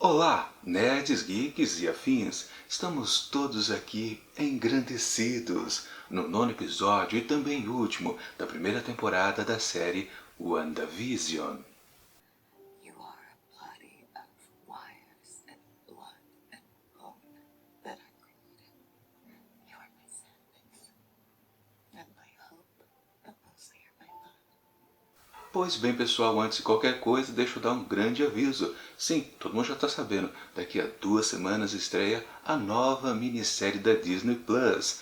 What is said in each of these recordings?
Olá, nerds, geeks e afins! Estamos todos aqui engrandecidos no nono episódio e também último da primeira temporada da série WandaVision. You are a body of wires and blood and bone that I created. You are my sadness and my hope, but mostly you're my fun. Pois bem, pessoal, antes de qualquer coisa, deixa eu dar um grande aviso. Sim, todo mundo já está sabendo, daqui a 2 semanas estreia a nova minissérie da Disney Plus,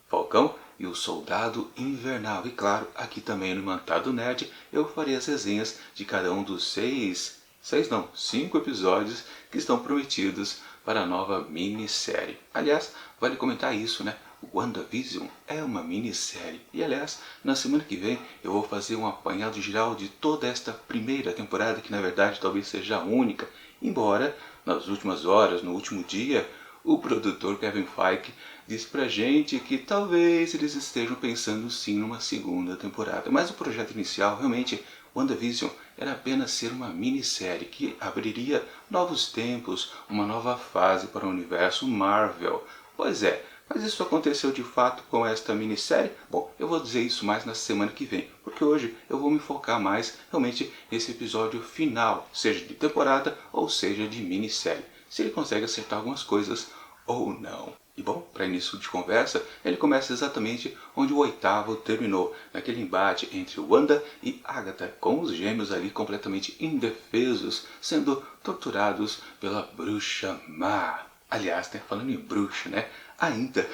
Falcão e o Soldado Invernal. E claro, aqui também no Imantado Nerd eu farei as resenhas de cada um dos 5 episódios que estão prometidos para a nova minissérie. Aliás, vale comentar isso, né? WandaVision é uma minissérie. E aliás, na semana que vem eu vou fazer um apanhado geral de toda esta primeira temporada, que na verdade talvez seja a única, embora nas últimas horas, no último dia, o produtor Kevin Feige disse pra gente que talvez eles estejam pensando sim numa segunda temporada. Mas o projeto inicial, realmente, WandaVision, era apenas ser uma minissérie que abriria novos tempos, uma nova fase para o universo Marvel. Pois é, mas isso aconteceu de fato com esta minissérie? Bom, eu vou dizer isso mais na semana que vem, porque hoje eu vou me focar mais realmente nesse episódio final, seja de temporada ou seja de minissérie. Se ele consegue acertar algumas coisas ou não. E bom, para início de conversa, ele começa exatamente onde o oitavo terminou, naquele embate entre Wanda e Agatha, com os gêmeos ali completamente indefesos, sendo torturados pela bruxa má. Aliás, né, falando em bruxa, né, ainda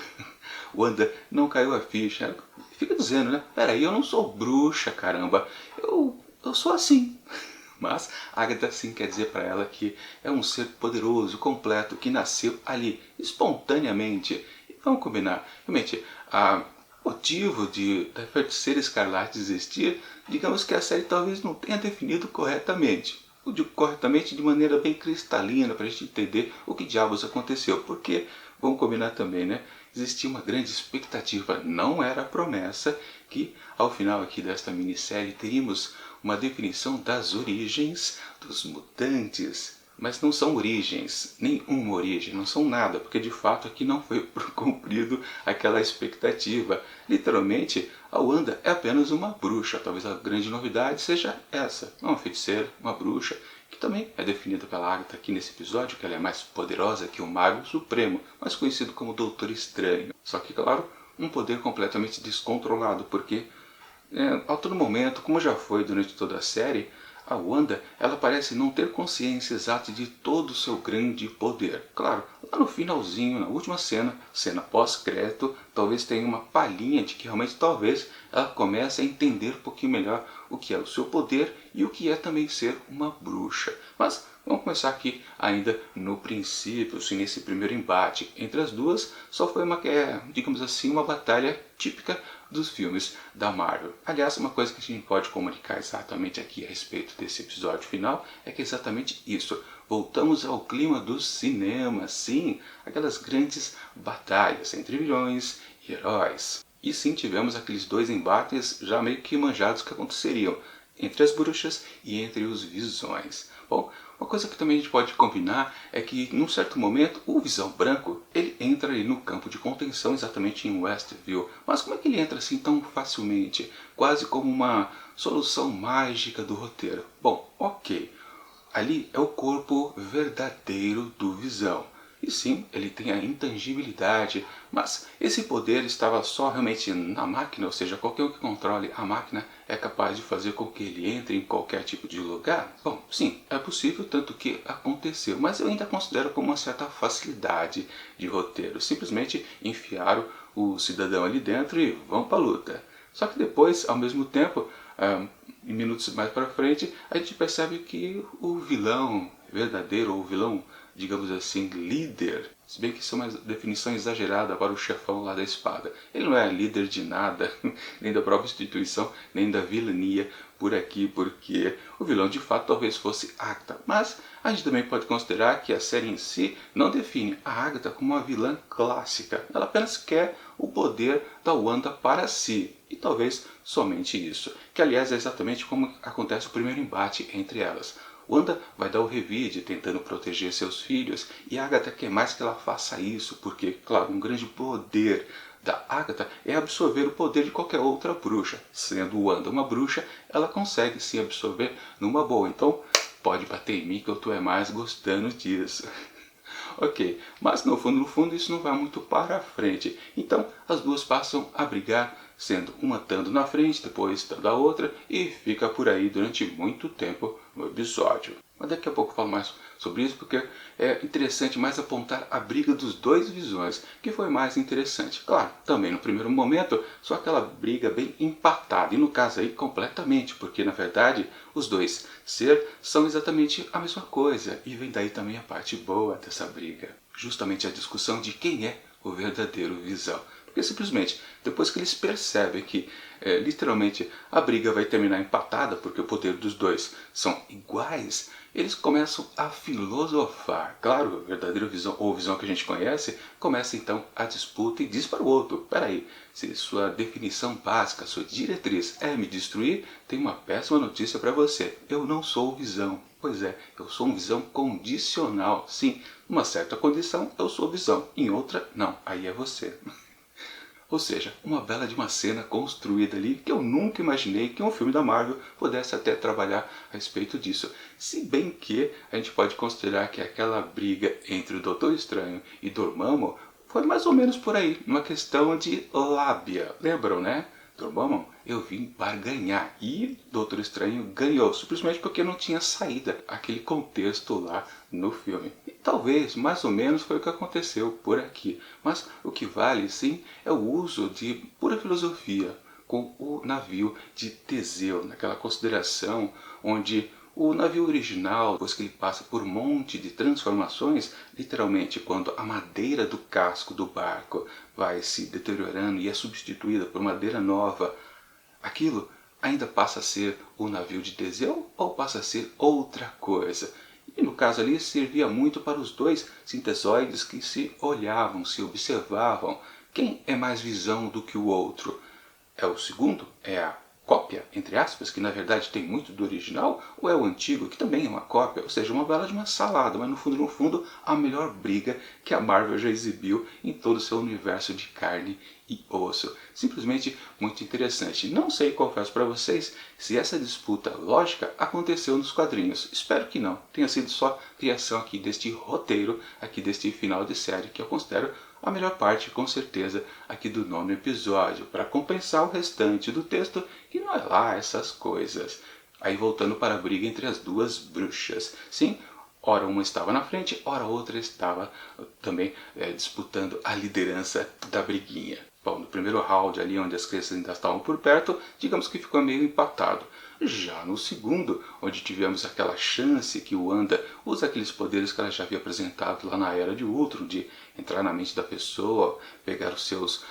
Wanda não caiu a ficha. Ela fica dizendo, né, peraí, eu não sou bruxa, caramba, eu sou assim. Mas Agatha sim quer dizer para ela que é um ser poderoso, completo, que nasceu ali, espontaneamente. E vamos combinar, realmente, o motivo da Feiticeira Escarlate existir, digamos que a série talvez não tenha definido corretamente. Eu digo corretamente de maneira bem cristalina, para a gente entender o que diabos aconteceu. Porque, vamos combinar também, né? Existia uma grande expectativa, não era a promessa, que ao final aqui desta minissérie teríamos uma definição das origens dos mutantes. Mas não são origens, nenhuma origem, não são nada, porque de fato aqui não foi cumprido aquela expectativa. Literalmente, a Wanda é apenas uma bruxa, talvez a grande novidade seja essa, não uma feiticeira, uma bruxa, que também é definida pela Agatha aqui nesse episódio, que ela é mais poderosa que o Mago Supremo, mais conhecido como Doutor Estranho. Só que, claro, um poder completamente descontrolado, porque a todo momento, como já foi durante toda a série, a Wanda ela parece não ter consciência exata de todo o seu grande poder. Claro, lá no finalzinho, na última cena pós-crédito, talvez tenha uma palhinha de que realmente talvez ela comece a entender um pouquinho melhor o que é o seu poder e o que é também ser uma bruxa. Mas vamos começar aqui ainda no princípio, assim, nesse primeiro embate entre as duas, só foi digamos assim, uma batalha típica dos filmes da Marvel. Aliás, uma coisa que a gente pode comunicar exatamente aqui a respeito desse episódio final é que é exatamente isso. Voltamos ao clima do cinema, sim, aquelas grandes batalhas entre vilões e heróis. E sim, tivemos aqueles dois embates já meio que manjados que aconteceriam entre as bruxas e entre os Visões. Bom, uma coisa que também a gente pode combinar é que, num certo momento, o Visão Branco ele entra ali no campo de contenção, exatamente em Westview. Mas como é que ele entra assim tão facilmente? Quase como uma solução mágica do roteiro. Bom, ok. Ali é o corpo verdadeiro do Visão. E sim, ele tem a intangibilidade, mas esse poder estava só realmente na máquina, ou seja, qualquer um que controle a máquina é capaz de fazer com que ele entre em qualquer tipo de lugar? Bom, sim, é possível, tanto que aconteceu, mas eu ainda considero como uma certa facilidade de roteiro. Simplesmente enfiaram o cidadão ali dentro e vão para a luta. Só que depois, ao mesmo tempo, em minutos mais para frente, a gente percebe que o vilão verdadeiro, ou o vilão, digamos assim, líder, se bem que isso é uma definição exagerada para o chefão lá da espada. Ele não é líder de nada, nem da própria instituição, nem da vilania por aqui, porque o vilão de fato talvez fosse Agatha. Mas a gente também pode considerar que a série em si não define a Agatha como uma vilã clássica. Ela apenas quer o poder da Wanda para si. E talvez somente isso. Que aliás é exatamente como acontece o primeiro embate entre elas. Wanda vai dar o revide tentando proteger seus filhos e Agatha quer mais que ela faça isso, porque, claro, um grande poder da Agatha é absorver o poder de qualquer outra bruxa. Sendo Wanda uma bruxa, ela consegue se absorver numa boa. Então, pode bater em mim que eu tô mais gostando disso. Ok, mas no fundo isso não vai muito para frente. Então as duas passam a brigar, sendo uma estando na frente, depois estando a outra, e fica por aí durante muito tempo no episódio. Mas daqui a pouco eu falo mais sobre isso, porque é interessante mais apontar a briga dos dois Visões, que foi mais interessante. Claro, também no primeiro momento, só aquela briga bem empatada, e no caso aí completamente, porque na verdade os dois ser são exatamente a mesma coisa, e vem daí também a parte boa dessa briga. Justamente a discussão de quem é o verdadeiro Visão. Porque simplesmente, depois que eles percebem que literalmente a briga vai terminar empatada, porque o poder dos dois são iguais, eles começam a filosofar. Claro, o verdadeiro Visão, ou Visão que a gente conhece, começa então a disputa e diz para o outro: peraí, se sua definição básica, sua diretriz é me destruir, tem uma péssima notícia para você. Eu não sou o Visão. Pois é, eu sou um Visão condicional. Sim, numa certa condição eu sou Visão, em outra não, aí é você. Ou seja, uma bela de uma cena construída ali que eu nunca imaginei que um filme da Marvel pudesse até trabalhar a respeito disso. Se bem que a gente pode considerar que aquela briga entre o Doutor Estranho e Dormammu foi mais ou menos por aí, uma questão de lábia. Lembram, né? Dormammu, eu vim barganhar e Doutor Estranho ganhou, simplesmente porque não tinha saída aquele contexto lá no filme. E talvez, mais ou menos, foi o que aconteceu por aqui. Mas o que vale, sim, é o uso de pura filosofia com o navio de Teseu, naquela consideração onde o navio original, depois que ele passa por um monte de transformações, literalmente quando a madeira do casco do barco vai se deteriorando e é substituída por madeira nova, aquilo ainda passa a ser o navio de Teseu ou passa a ser outra coisa? E no caso ali servia muito para os dois sintesoides que se olhavam, se observavam. Quem é mais Visão do que o outro? É o segundo? É a cópia, entre aspas, que na verdade tem muito do original? Ou é o antigo, que também é uma cópia? Ou seja, uma bela de uma salada, mas no fundo, a melhor briga que a Marvel já exibiu em todo o seu universo de carne e osso. Simplesmente muito interessante. Não sei, confesso para vocês, se essa disputa lógica aconteceu nos quadrinhos. Espero que não. Tenha sido só criação aqui deste roteiro, aqui deste final de série, que eu considero a melhor parte, com certeza, aqui do nono episódio, para compensar o restante do texto, que não é lá essas coisas. Aí voltando para a briga entre as duas bruxas. Sim, ora uma estava na frente, ora outra estava também disputando a liderança da briguinha. Bom, no primeiro round ali, onde as crianças ainda estavam por perto, digamos que ficou meio empatado. Já no segundo, onde tivemos aquela chance que o Wanda usa aqueles poderes que ela já havia apresentado lá na Era de Ultron, de entrar na mente da pessoa, pegar os seus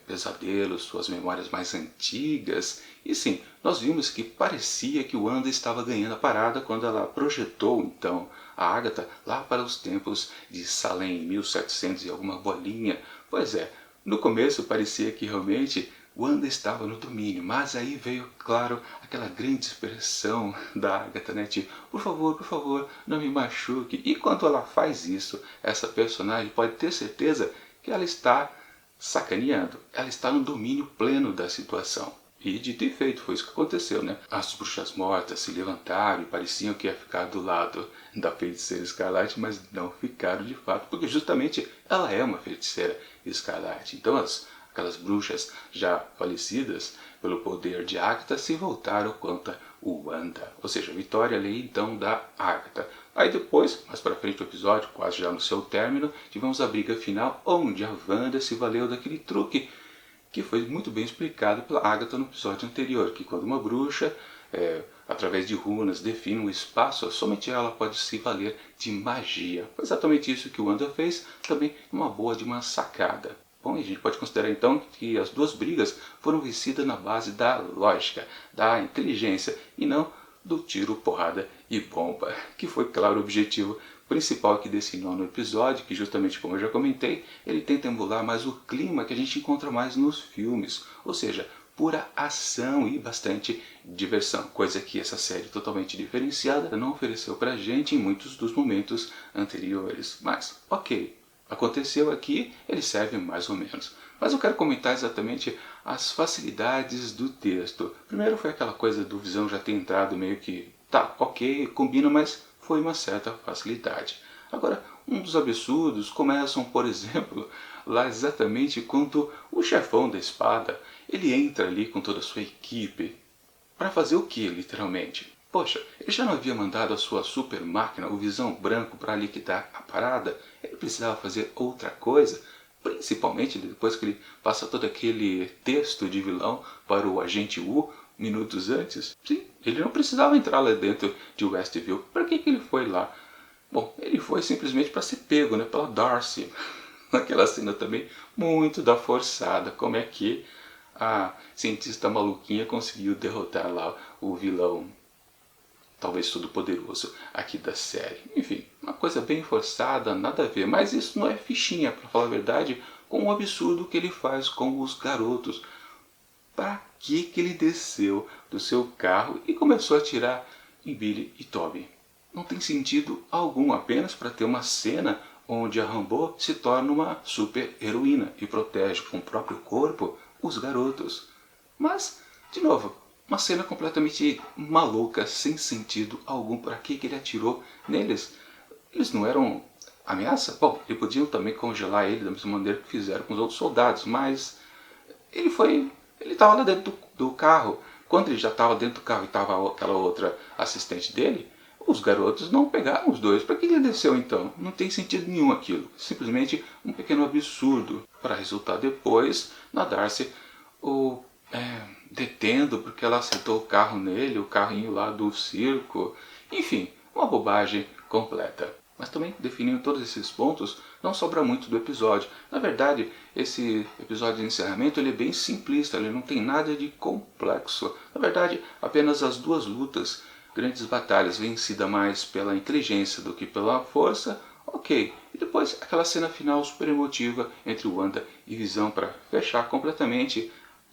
pesadelos, suas memórias mais antigas. E sim, nós vimos que parecia que o Wanda estava ganhando a parada quando ela projetou então a Agatha lá para os tempos de Salem, 1700 e alguma bolinha. Pois é, no começo parecia que realmente Wanda estava no domínio, mas aí veio, claro, aquela grande expressão da Agatha, né? Tipo, por favor, não me machuque. E quando ela faz isso, essa personagem pode ter certeza que ela está sacaneando. Ela está no domínio pleno da situação. E dito e feito, foi isso que aconteceu, né? As bruxas mortas se levantaram e pareciam que ia ficar do lado da feiticeira escarlate, mas não ficaram de fato, porque justamente ela é uma feiticeira escarlate. Então aquelas bruxas já falecidas pelo poder de Agatha se voltaram contra o Wanda. Ou seja, a vitória ali então da Agatha. Aí depois, mais para frente do episódio, quase já no seu término, tivemos a briga final onde a Wanda se valeu daquele truque que foi muito bem explicado pela Agatha no episódio anterior, que quando uma bruxa, através de runas, define um espaço, somente ela pode se valer de magia. Foi exatamente isso que o Wanda fez, também uma boa de uma sacada. Bom, e a gente pode considerar então que as duas brigas foram vencidas na base da lógica, da inteligência, e não do tiro, porrada e bomba, que foi, claro, o objetivo principal aqui desse nono episódio, que justamente como eu já comentei, ele tenta emular mais o clima que a gente encontra mais nos filmes, ou seja, pura ação e bastante diversão, coisa que essa série totalmente diferenciada não ofereceu pra gente em muitos dos momentos anteriores. Mas, ok, aconteceu aqui, ele serve mais ou menos. Mas eu quero comentar exatamente as facilidades do texto. Primeiro foi aquela coisa do Visão já ter entrado meio que, tá, ok, combina, mas foi uma certa facilidade. Agora, um dos absurdos começam, por exemplo, lá exatamente quando o chefão da espada, ele entra ali com toda a sua equipe. Para fazer o que, literalmente? Poxa, ele já não havia mandado a sua super máquina, o Visão Branco, para liquidar a parada? Ele precisava fazer outra coisa? Principalmente depois que ele passa todo aquele texto de vilão para o agente Wu minutos antes? Sim, ele não precisava entrar lá dentro de Westview. Para que ele foi lá? Bom, ele foi simplesmente para ser pego, né, pela Darcy. Naquela cena também muito da forçada, como é que a cientista maluquinha conseguiu derrotar lá o vilão, talvez todo poderoso aqui da série. Enfim, uma coisa bem forçada, nada a ver, mas isso não é fichinha, para falar a verdade, com o absurdo que ele faz com os garotos. Para que ele desceu do seu carro e começou a atirar em Billy e Toby? Não tem sentido algum, apenas para ter uma cena onde a Rambo se torna uma super heroína e protege com o próprio corpo os garotos. Mas, de novo, uma cena completamente maluca, sem sentido algum. Para que ele atirou neles? Eles não eram ameaça? Bom, eles podiam também congelar ele da mesma maneira que fizeram com os outros soldados, mas ele estava lá dentro do carro. Quando ele já estava dentro do carro e estava aquela outra assistente dele, os garotos não pegaram os dois. Para que ele desceu então? Não tem sentido nenhum aquilo. Simplesmente um pequeno absurdo. Para resultar depois na Darcy detendo porque ela acertou o carro nele, o carrinho lá do circo. Enfim, uma bobagem completa. Mas também, definindo todos esses pontos, não sobra muito do episódio. Na verdade, esse episódio de encerramento ele é bem simplista, ele não tem nada de complexo. Na verdade, apenas as duas lutas, grandes batalhas, vencida mais pela inteligência do que pela força, ok. E depois aquela cena final super emotiva entre Wanda e Visão para fechar completamente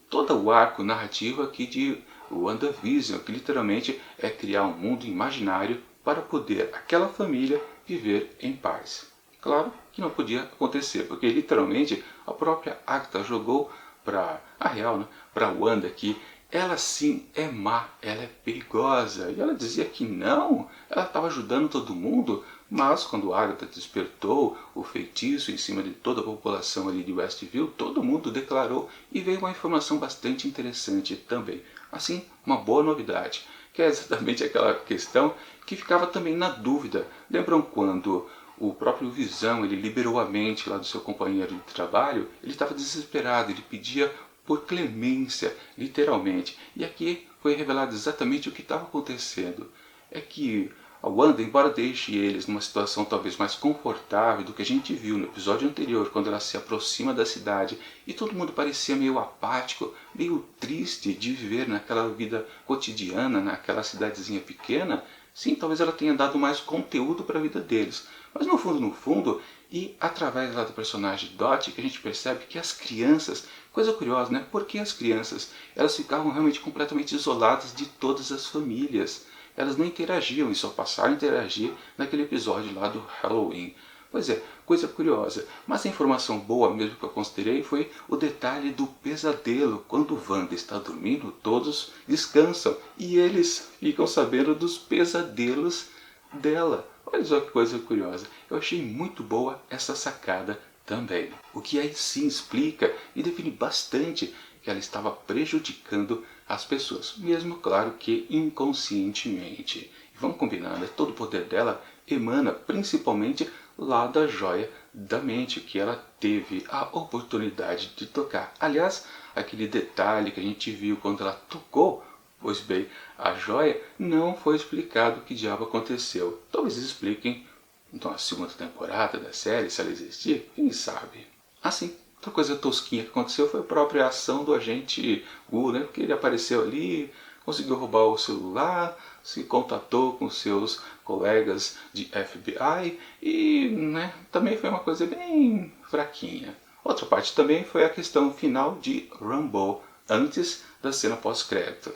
todo o arco narrativo aqui de WandaVision, que literalmente é criar um mundo imaginário para poder aquela família viver em paz. Claro que não podia acontecer, porque literalmente a própria Agatha jogou para a real, né, para Wanda que ela sim é má, ela é perigosa. E ela dizia que não, ela estava ajudando todo mundo, mas quando Agatha despertou o feitiço em cima de toda a população ali de Westview, todo mundo declarou e veio uma informação bastante interessante também. Assim, uma boa novidade, que é exatamente aquela questão que ficava também na dúvida. Lembram quando o próprio Visão ele liberou a mente lá do seu companheiro de trabalho? Ele estava desesperado, ele pedia por clemência, literalmente. E aqui foi revelado exatamente o que estava acontecendo. É que a Wanda, embora deixe eles numa situação talvez mais confortável do que a gente viu no episódio anterior, quando ela se aproxima da cidade e todo mundo parecia meio apático, meio triste de viver naquela vida cotidiana, naquela cidadezinha pequena, sim, talvez ela tenha dado mais conteúdo para a vida deles. Mas no fundo, e através lá do personagem Dot, que a gente percebe que as crianças, coisa curiosa, né? Porque as crianças, elas ficavam realmente completamente isoladas de todas as famílias. Elas não interagiam e só passaram a interagir naquele episódio lá do Halloween. Pois é, coisa curiosa. Mas a informação boa mesmo que eu considerei foi o detalhe do pesadelo. Quando Wanda está dormindo, todos descansam e eles ficam sabendo dos pesadelos dela. Olha só que coisa curiosa. Eu achei muito boa essa sacada também. O que aí sim explica e define bastante que ela estava prejudicando as pessoas, mesmo claro que inconscientemente. E vamos combinar, né? Todo o poder dela emana principalmente lá da joia da mente, que ela teve a oportunidade de tocar. Aliás, aquele detalhe que a gente viu quando ela tocou, pois bem, a joia, não foi explicado o que diabo aconteceu. Talvez expliquem então a segunda temporada da série, se ela existir, quem sabe. Assim, outra coisa tosquinha que aconteceu foi a própria ação do agente Wu, né? Porque ele apareceu ali, conseguiu roubar o celular, se contatou com seus colegas de FBI e né, também foi uma coisa bem fraquinha. Outra parte também foi a questão final de Rambo antes da cena pós-crédito,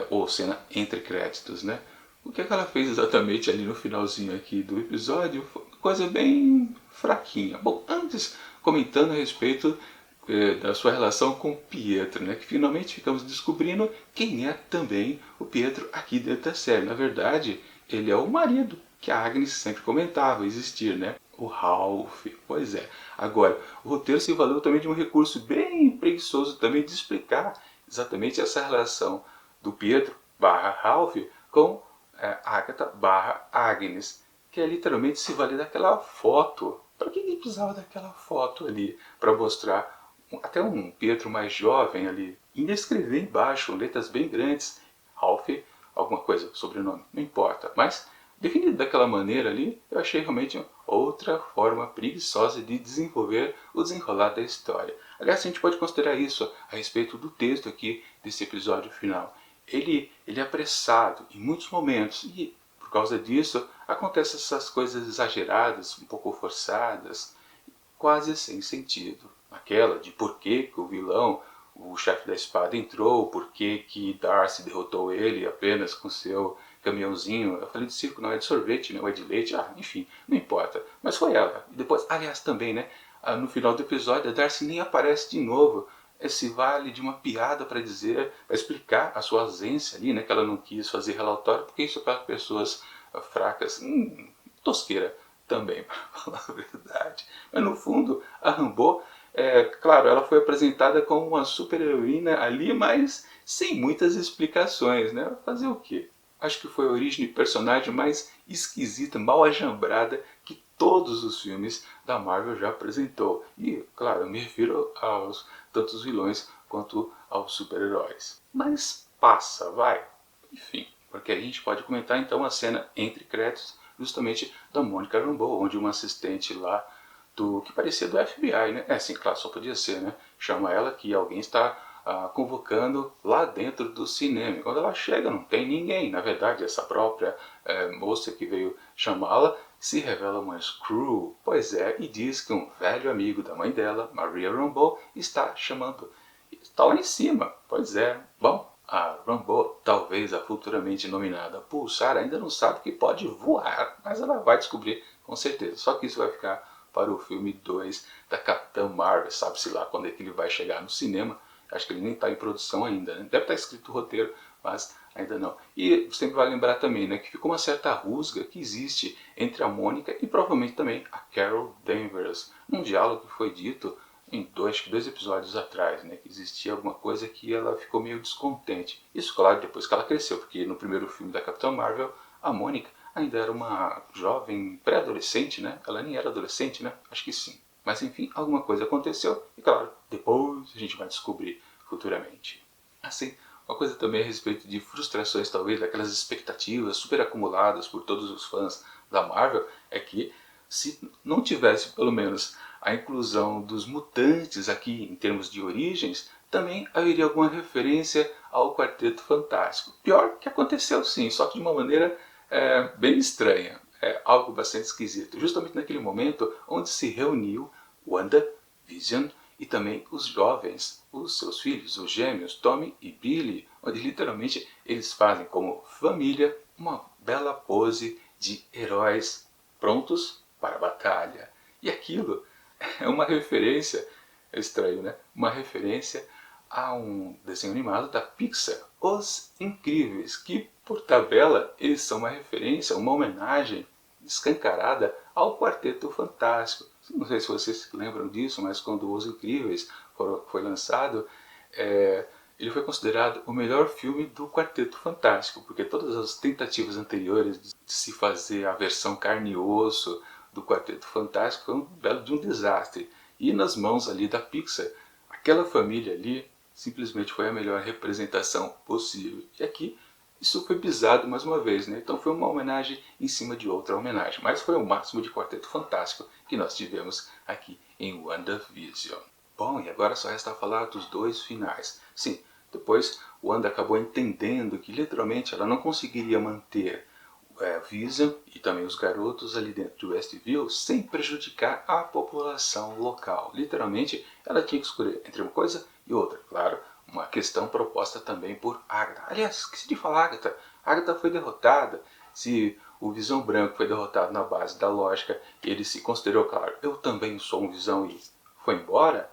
ou cena entre créditos, né? O que ela fez exatamente ali no finalzinho aqui do episódio foi uma coisa bem fraquinha. Bom, antes, comentando a respeito da sua relação com Pietro, né? Que finalmente ficamos descobrindo quem é também o Pietro aqui dentro da série. Na verdade, ele é o marido que a Agnes sempre comentava existir, né? O Ralph. Pois é. Agora, o roteiro se valeu também de um recurso bem preguiçoso também de explicar exatamente essa relação do Pietro barra Ralph com Agatha barra Agnes, que é literalmente se valer daquela foto. Para que ele precisava daquela foto ali? Para mostrar até um Pietro mais jovem ali. Ainda escrever embaixo, letras bem grandes, Ralph, alguma coisa, sobrenome, não importa. Mas, definido daquela maneira ali, eu achei realmente outra forma preguiçosa de desenvolver o desenrolar da história. Aliás, a gente pode considerar isso a respeito do texto aqui desse episódio final. Ele é apressado em muitos momentos e, por causa disso, acontecem essas coisas exageradas, um pouco forçadas, quase sem sentido. Aquela de por que o vilão, o chefe da espada, entrou, por que Darcy derrotou ele apenas com seu caminhãozinho. Eu falei de circo, não é de sorvete, né? Ou é de leite, enfim, não importa. Mas foi ela. E depois, aliás, também, né? No final do episódio, a Darcy nem aparece de novo. Esse vale de uma piada para dizer, para explicar a sua ausência ali, né? Que ela não quis fazer relatório, porque isso para pessoas fracas, tosqueira também, para falar a verdade. Mas no fundo, a Rambeau, claro, ela foi apresentada como uma super-heroína ali, mas sem muitas explicações, né? Fazer o quê? Acho que foi a origem de personagem mais esquisita, mal ajambrada que todos os filmes da Marvel já apresentou. E, claro, eu me refiro aos tanto os vilões quanto aos super-heróis. Mas passa, vai. Enfim, porque a gente pode comentar então a cena entre créditos justamente da Monica Rambeau, onde uma assistente lá que parecia do FBI, né? Sim, claro, só podia ser, né? Chama ela que alguém está convocando lá dentro do cinema. E quando ela chega, não tem ninguém. Na verdade, essa própria moça que veio chamá-la se revela uma Screw. Pois é, e diz que um velho amigo da mãe dela, Maria Rambeau, está chamando. Está lá em cima. Pois é, bom. A Rambeau, talvez a futuramente nominada Pulsar, ainda não sabe que pode voar, mas ela vai descobrir com certeza. Só que isso vai ficar para o filme 2 da Capitã Marvel, sabe-se lá quando é que ele vai chegar no cinema. Acho que ele nem está em produção ainda, né? Deve estar escrito o roteiro, mas ainda não. E sempre vai lembrar também, né, que ficou uma certa rusga que existe entre a Mônica e provavelmente também a Carol Danvers, num diálogo que foi dito em acho que dois episódios atrás, né, que existia alguma coisa que ela ficou meio descontente. Isso, claro, depois que ela cresceu, porque no primeiro filme da Capitã Marvel, a Mônica ainda era uma jovem pré-adolescente, né? Ela nem era adolescente, né? Acho que sim. Mas enfim, alguma coisa aconteceu e, claro, depois a gente vai descobrir futuramente. Assim, uma coisa também a respeito de frustrações, talvez, daquelas expectativas super acumuladas por todos os fãs da Marvel, é que se não tivesse, pelo menos, a inclusão dos mutantes aqui em termos de origens, também haveria alguma referência ao Quarteto Fantástico. Pior que aconteceu sim, só que de uma maneira bem estranha, algo bastante esquisito. Justamente naquele momento onde se reuniu Wanda, Vision e também os jovens, os seus filhos, os gêmeos, Tommy e Billy, onde literalmente eles fazem como família uma bela pose de heróis prontos para a batalha. E aquilo é uma referência, é estranho, né? Uma referência a um desenho animado da Pixar, Os Incríveis, que por tabela eles são uma referência, uma homenagem escancarada ao Quarteto Fantástico. Não sei se vocês se lembram disso, mas quando Os Incríveis foi lançado, ele foi considerado o melhor filme do Quarteto Fantástico, porque todas as tentativas anteriores de se fazer a versão carne e osso do Quarteto Fantástico foi um belo de um desastre. E nas mãos ali da Pixar, aquela família ali simplesmente foi a melhor representação possível. E aqui isso foi pisado mais uma vez, né? Então foi uma homenagem em cima de outra homenagem. Mas foi o máximo de Quarteto Fantástico que nós tivemos aqui em WandaVision. Bom, e agora só resta falar dos dois finais. Sim, depois Wanda acabou entendendo que literalmente ela não conseguiria manter Vision e também os garotos ali dentro de Westview sem prejudicar a população local. Literalmente, ela tinha que escolher entre uma coisa e outra. Claro, uma questão proposta também por Agatha. Aliás, esqueci de falar, Agatha. Agatha foi derrotada. Se o Visão Branco foi derrotado na base da lógica, ele se considerou, claro, eu também sou um Visão e foi embora,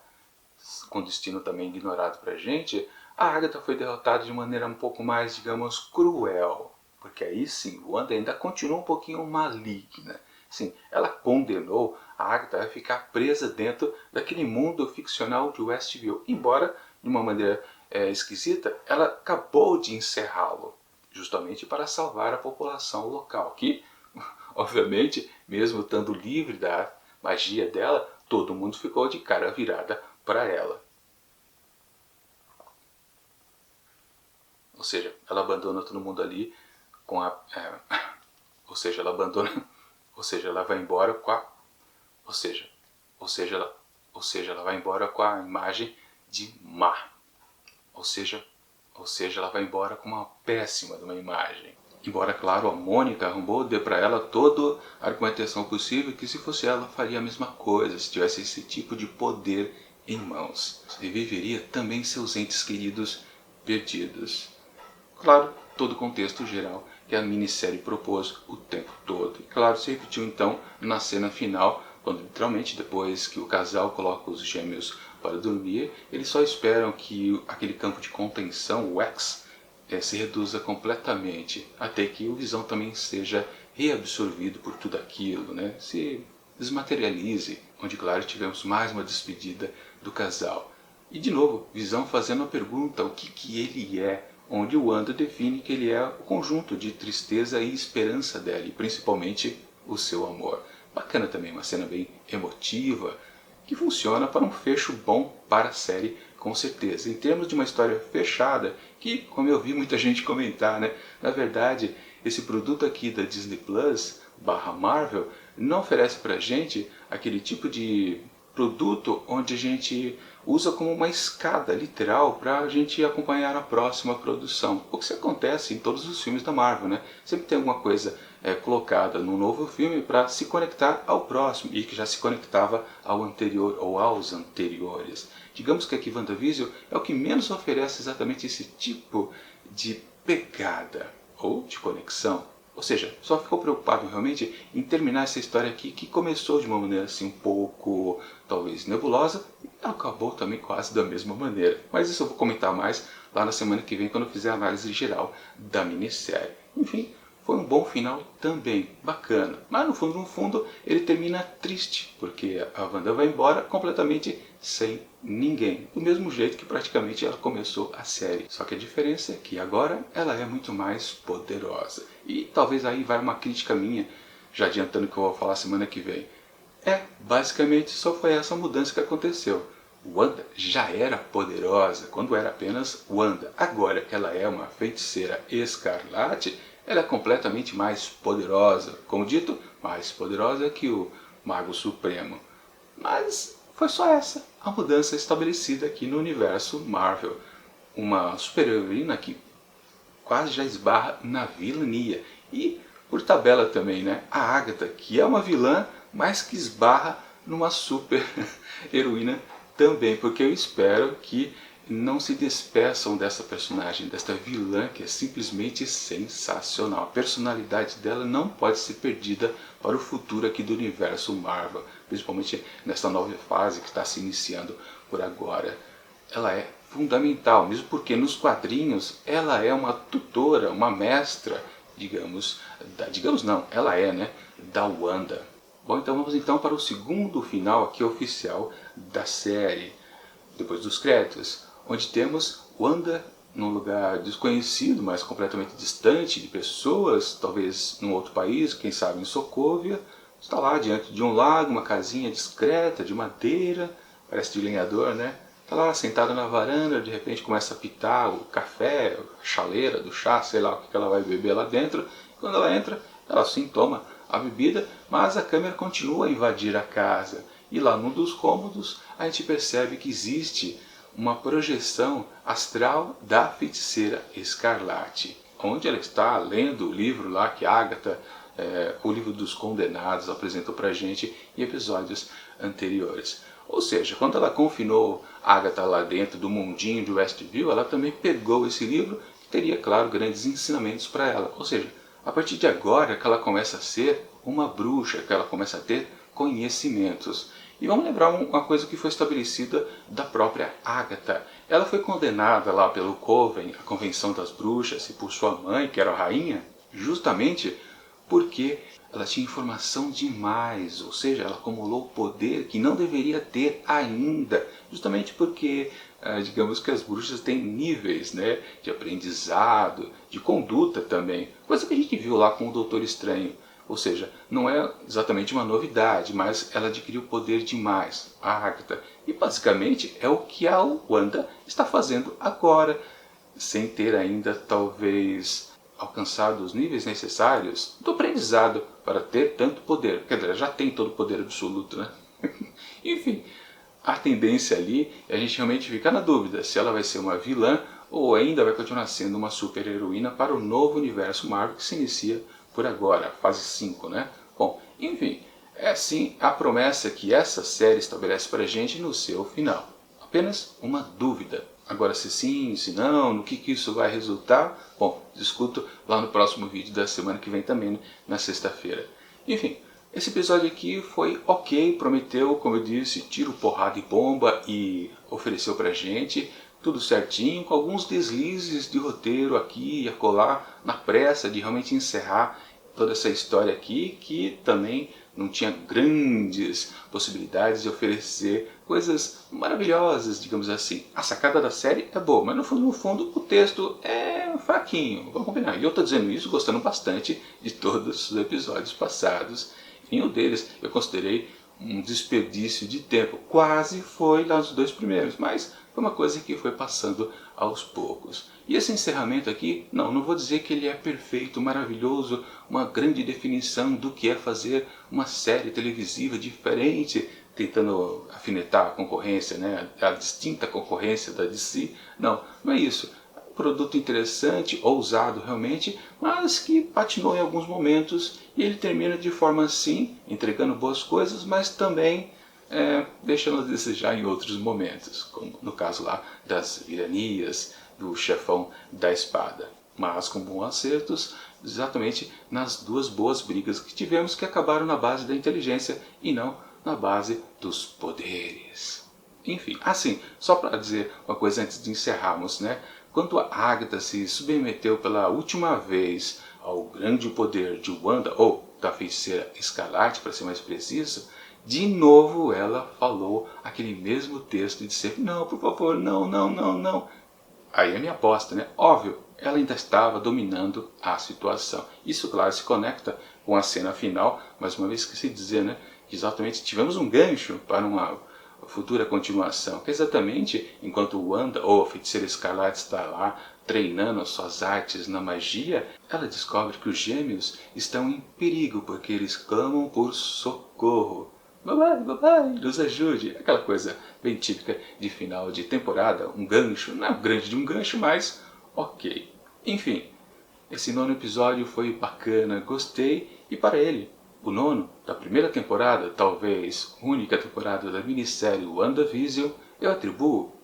com destino também ignorado pra gente, a Agatha foi derrotada de maneira um pouco mais, digamos, cruel. Porque aí sim, Wanda ainda continua um pouquinho maligna. Sim, ela condenou a Agatha a ficar presa dentro daquele mundo ficcional de Westview. Embora, de uma maneira esquisita, ela acabou de encerrá-lo. Justamente para salvar a população local. Que, obviamente, mesmo estando livre da magia dela, todo mundo ficou de cara virada para ela. Ou seja, ela abandona todo mundo ali com a... ou seja, ela abandona... Ou seja, ela vai embora com a... Ou seja, ela vai embora com a imagem de má. Ou seja, ela vai embora com uma péssima de uma imagem. Embora, claro, a Mônica arrumou, deu para ela toda a argumentação possível que se fosse ela faria a mesma coisa, se tivesse esse tipo de poder em mãos. Reviveria também seus entes queridos perdidos. Claro, todo o contexto geral que a minissérie propôs o tempo todo. E claro, se repetiu então na cena final, quando literalmente depois que o casal coloca os gêmeos para dormir, eles só esperam que aquele campo de contenção, o X, se reduza completamente, até que o Visão também seja reabsorvido por tudo aquilo, né? Se desmaterialize, onde claro tivemos mais uma despedida do casal. E de novo, Visão fazendo a pergunta, o que ele é, onde o Wanda define que ele é o conjunto de tristeza e esperança dela, e principalmente o seu amor. Bacana também, uma cena bem emotiva, que funciona para um fecho bom para a série, com certeza. Em termos de uma história fechada, que, como eu vi muita gente comentar, né, na verdade, esse produto aqui da Disney Plus, /Marvel, não oferece pra gente aquele tipo de produto onde a gente usa como uma escada literal para a gente acompanhar a próxima produção. O que se acontece em todos os filmes da Marvel, né? Sempre tem alguma coisa colocada no novo filme para se conectar ao próximo e que já se conectava ao anterior ou aos anteriores. Digamos que aqui WandaVision é o que menos oferece exatamente esse tipo de pegada ou de conexão. Ou seja, só ficou preocupado realmente em terminar essa história aqui que começou de uma maneira assim um pouco, talvez, nebulosa e acabou também quase da mesma maneira. Mas isso eu vou comentar mais lá na semana que vem quando eu fizer a análise geral da minissérie. Enfim, foi um bom final também, bacana. Mas no fundo, ele termina triste, porque a Wanda vai embora completamente sem ninguém. Do mesmo jeito que praticamente ela começou a série. Só que a diferença é que agora ela é muito mais poderosa. E talvez aí vai uma crítica minha, já adiantando que eu vou falar semana que vem. Basicamente só foi essa mudança que aconteceu. Wanda já era poderosa quando era apenas Wanda. Agora que ela é uma feiticeira escarlate, ela é completamente mais poderosa. Como dito, mais poderosa que o Mago Supremo. Mas foi só essa a mudança estabelecida aqui no universo Marvel. Uma super-heroína que quase já esbarra na vilania. E, por tabela também, né, a Agatha, que é uma vilã, mas que esbarra numa super-heroína também. Porque eu espero que não se despeçam dessa personagem, desta vilã que é simplesmente sensacional. A personalidade dela não pode ser perdida para o futuro aqui do universo Marvel, principalmente nesta nova fase que está se iniciando por agora. Ela é fundamental, mesmo porque nos quadrinhos ela é uma tutora, uma mestra, ela é, né, da Wanda. Bom, então vamos então para o segundo final aqui oficial da série, depois dos créditos, onde temos Wanda num lugar desconhecido, mas completamente distante de pessoas, talvez num outro país, quem sabe em Sokovia. Está lá diante de um lago, uma casinha discreta, de madeira, parece de lenhador, né? Está lá sentada na varanda, de repente começa a pitar o café, a chaleira do chá, sei lá o que ela vai beber lá dentro. Quando ela entra, ela sim toma a bebida, mas a câmera continua a invadir a casa. E lá num dos cômodos a gente percebe que existe uma projeção astral da feiticeira Escarlate, onde ela está lendo o livro lá que Agatha, o livro dos condenados, apresentou pra gente em episódios anteriores. Ou seja, quando ela confinou Agatha lá dentro do mundinho de Westview, ela também pegou esse livro que teria, claro, grandes ensinamentos para ela. Ou seja, a partir de agora que ela começa a ser uma bruxa, que ela começa a ter conhecimentos. E vamos lembrar uma coisa que foi estabelecida da própria Agatha. Ela foi condenada lá pelo Coven, a Convenção das Bruxas, e por sua mãe, que era a rainha, justamente porque ela tinha informação demais, ou seja, ela acumulou poder que não deveria ter ainda, justamente porque, digamos que as bruxas têm níveis, né, de aprendizado, de conduta também, coisa que a gente viu lá com o Doutor Estranho. Ou seja, não é exatamente uma novidade, mas ela adquiriu poder demais, a Agatha. E basicamente é o que a Wanda está fazendo agora, sem ter ainda talvez alcançado os níveis necessários do aprendizado para ter tanto poder. Quer dizer, já tem todo o poder absoluto, né? Enfim, a tendência ali é a gente realmente ficar na dúvida se ela vai ser uma vilã ou ainda vai continuar sendo uma super-heroína para o novo universo Marvel que se inicia por agora, fase 5, né? Bom, enfim, é assim a promessa que essa série estabelece para a gente no seu final. Apenas uma dúvida. Agora, se sim, se não, no que isso vai resultar, bom, discuto lá no próximo vídeo da semana que vem também, na sexta-feira. Enfim, esse episódio aqui foi ok, prometeu, como eu disse, tiro, porrada e bomba e ofereceu pra gente tudo certinho, com alguns deslizes de roteiro aqui e acolá, na pressa de realmente encerrar toda essa história aqui, que também não tinha grandes possibilidades de oferecer coisas maravilhosas, digamos assim. A sacada da série é boa, mas no fundo o texto é fraquinho, vamos combinar. E eu estou dizendo isso gostando bastante de todos os episódios passados. Nenhum deles eu considerei um desperdício de tempo. Quase foi lá nos 2 primeiros, mas foi uma coisa que foi passando aos poucos. E esse encerramento aqui, não vou dizer que ele é perfeito, maravilhoso, uma grande definição do que é fazer uma série televisiva diferente, tentando afinetar a concorrência, né, a distinta concorrência da DC. Não é isso. É um produto interessante, ousado realmente, mas que patinou em alguns momentos e ele termina de forma assim, entregando boas coisas, mas também deixando a desejar em outros momentos, como no caso lá das viranias, do chefão da espada. Mas com bons acertos, exatamente nas 2 boas brigas que tivemos, que acabaram na base da inteligência e não na base dos poderes. Enfim, assim, só para dizer uma coisa antes de encerrarmos, né? Quando a Agatha se submeteu pela última vez ao grande poder de Wanda, ou da feiticeira Escarlate, para ser mais preciso, de novo ela falou aquele mesmo texto de sempre, não, por favor, não, não, não, não. Aí é minha aposta, né? Óbvio, ela ainda estava dominando a situação. Isso, claro, se conecta com a cena final, mais uma vez esqueci de dizer, né? Que exatamente tivemos um gancho para uma futura continuação, que é exatamente enquanto Wanda, ou a feiticeira Escarlate, está lá treinando as suas artes na magia, ela descobre que os gêmeos estão em perigo, porque eles clamam por socorro. Babai, nos ajude. Aquela coisa bem típica de final de temporada, um gancho, não é o grande de um gancho, mas ok. Enfim, esse 9º episódio foi bacana, gostei, e para ele, o 9º da primeira temporada, talvez única temporada da minissérie WandaVision, eu atribuo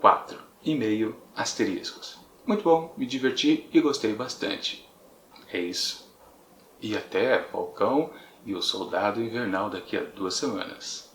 4,5 asteriscos. Muito bom, me diverti e gostei bastante. É isso. E até Falcão e o Soldado Invernal daqui a 2 semanas.